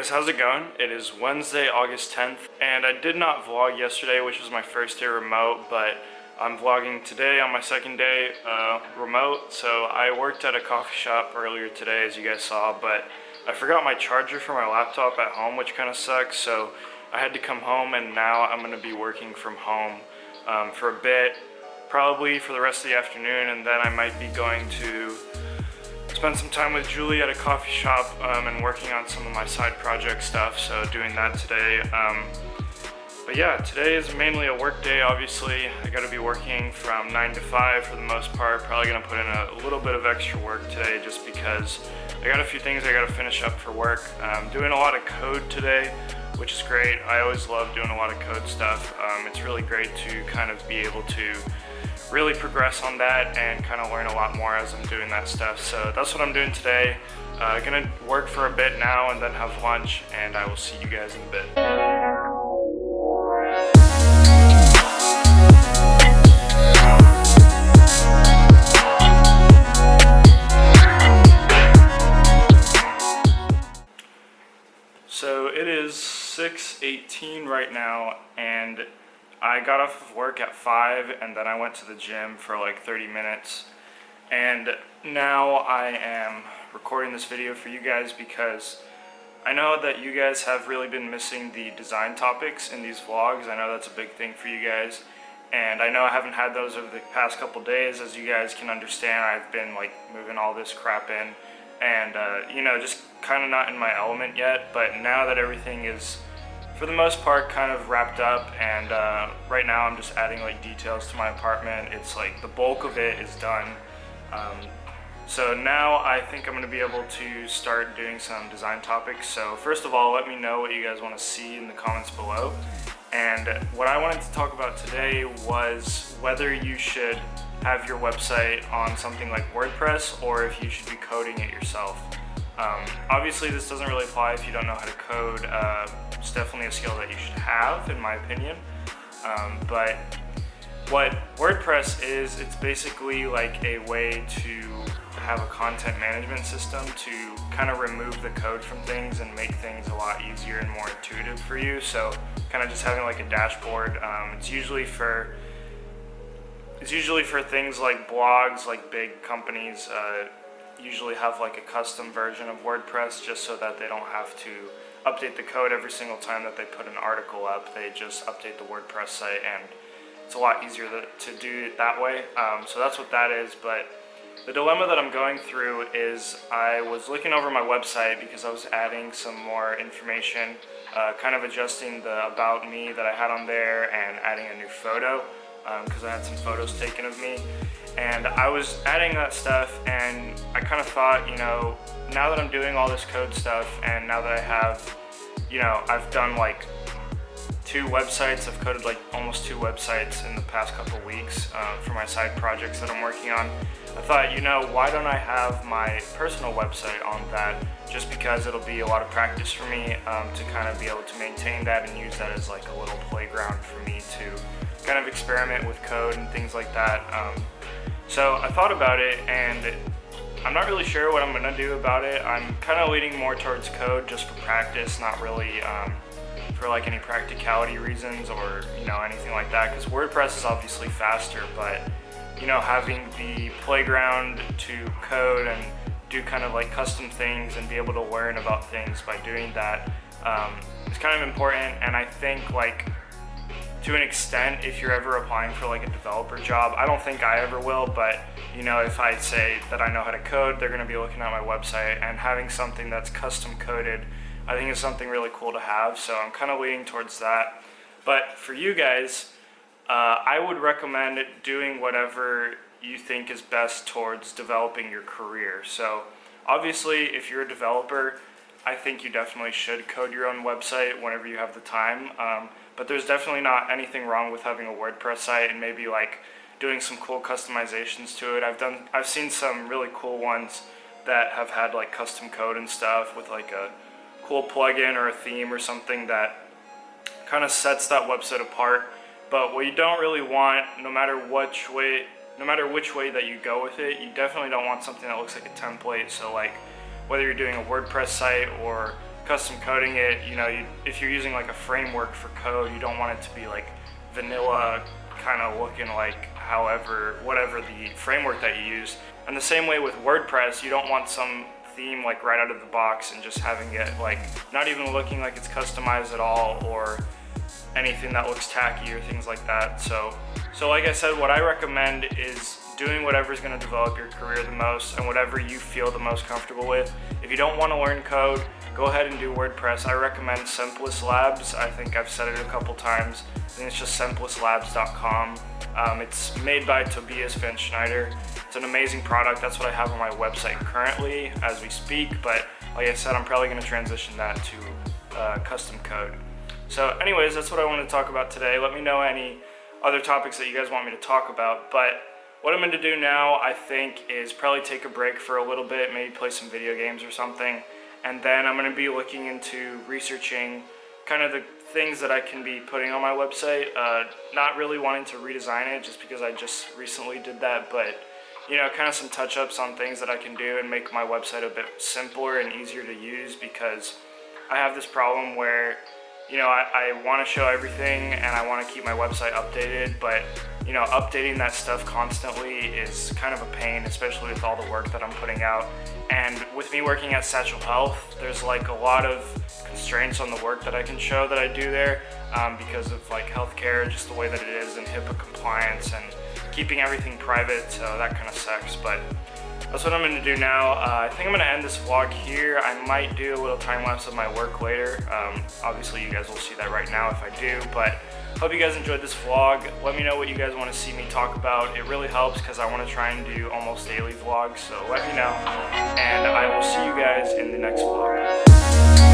guys, how's it going? It is Wednesday, August 10th, and I did not vlog yesterday, which was my first day remote, but I'm vlogging today on my second day remote. So I worked at a coffee shop earlier today, as you guys saw, but I forgot my charger for my laptop at home, which kind of sucks, so I had to come home, and now I'm going to be working from home for a bit, probably for the rest of the afternoon, and then I might be going to spend some time with Julie at a coffee shop and working on some of my side project stuff, so doing that today. But yeah, today is mainly a work day, obviously. I gotta be working from 9 to 5 for the most part. Probably gonna put in a little bit of extra work today just because I got a few things I gotta finish up for work. Doing a lot of code today, which is great. I always love doing a lot of code stuff. It's really great to kind of be able to really progress on that and kind of learn a lot more as I'm doing that stuff. So that's what I'm doing today. Gonna work for a bit now and then have lunch, and I will see you guys in a bit. So it is 6:18 right now, and I got off of work at 5, and then I went to the gym for like 30 minutes. And now I am recording this video for you guys because I know that you guys have really been missing the design topics in these vlogs. I know that's a big thing for you guys. And I know I haven't had those over the past couple days. As you guys can understand, I've been like moving all this crap in and you know, just kind of not in my element yet. But now that everything is, for the most part, kind of wrapped up, and right now I'm just adding like details to my apartment. It's like the bulk of it is done. So now I think I'm going to be able to start doing some design topics. So first of all, let me know what you guys want to see in the comments below. And what I wanted to talk about today was whether you should have your website on something like WordPress or if you should be coding it yourself. Obviously this doesn't really apply if you don't know how to code. It's definitely a skill that you should have, in my opinion. But what WordPress is, it's basically like a way to have a content management system to kind of remove the code from things and make things a lot easier and more intuitive for you. So kind of just having like a dashboard. It's usually for things like blogs, like big companies usually have like a custom version of WordPress just so that they don't have to update the code every single time that they put an article up. They just update the WordPress site, and it's a lot easier to do it that way. So that's what that is. But the dilemma that I'm going through is I was looking over my website because I was adding some more information, kind of adjusting the about me that I had on there and adding a new photo because I had some photos taken of me. And I was adding that stuff, and I kind of thought, you know, now that I'm doing all this code stuff, and now that I have, you know, I've done like 2 websites, I've coded like almost 2 websites in the past couple weeks for my side projects that I'm working on. I thought, you know, why don't I have my personal website on that, just because it'll be a lot of practice for me to kind of be able to maintain that and use that as like a little playground for me to kind of experiment with code and things like that. So I thought about it, and I'm not really sure what I'm going to do about it. I'm kind of leaning more towards code just for practice, not really for like any practicality reasons or, you know, anything like that, because WordPress is obviously faster, but you know, having the playground to code and do kind of like custom things and be able to learn about things by doing that is kind of important. And I think, like, to an extent, if you're ever applying for like a developer job, I don't think I ever will, but you know, if I say that I know how to code, they're going to be looking at my website, and having something that's custom coded I think is something really cool to have. So I'm kind of leaning towards that. But for you guys, I would recommend doing whatever you think is best towards developing your career. So obviously, if you're a developer, I think you definitely should code your own website whenever you have the time. But there's definitely not anything wrong with having a WordPress site and maybe like doing some cool customizations to it. I've seen some really cool ones that have had like custom code and stuff with like a cool plugin or a theme or something that kind of sets that website apart. But what you don't really want, no matter which way that you go with it, you definitely don't want something that looks like a template. So like whether you're doing a WordPress site or custom coding it, if you're using like a framework for code, you don't want it to be like vanilla kind of looking like whatever the framework that you use. And the same way with WordPress, you don't want some theme like right out of the box and just having it like not even looking like it's customized at all or anything that looks tacky or things like that. So like I said, what I recommend is doing whatever is going to develop your career the most and whatever you feel the most comfortable with. If you don't want to learn code, go ahead and do WordPress. I recommend Simplest Labs. I think I've said it a couple times. I think it's just simplestlabs.com. It's made by Tobias Van Schneider. It's an amazing product. That's what I have on my website currently as we speak, but like I said, I'm probably going to transition that to custom code. So anyways, that's what I wanted to talk about today. Let me know any other topics that you guys want me to talk about, but what I'm going to do now, I think, is probably take a break for a little bit, maybe play some video games or something, and then I'm going to be looking into researching kind of the things that I can be putting on my website. Not really wanting to redesign it just because I just recently did that, but kind of some touch-ups on things that I can do and make my website a bit simpler and easier to use, because I have this problem where I want to show everything and I want to keep my website updated, but updating that stuff constantly is kind of a pain, especially with all the work that I'm putting out. And with me working at Satchel Health, there's like a lot of constraints on the work that I can show that I do there because of like healthcare, just the way that it is, and HIPAA compliance and keeping everything private, so that kind of sucks. But that's what I'm going to do now. I think I'm going to end this vlog here. I might do a little time lapse of my work later. Obviously you guys will see that right now if I do, but hope you guys enjoyed this vlog. Let me know what you guys want to see me talk about. It really helps because I want to try and do almost daily vlogs, so let me know. And I will see you guys in the next vlog.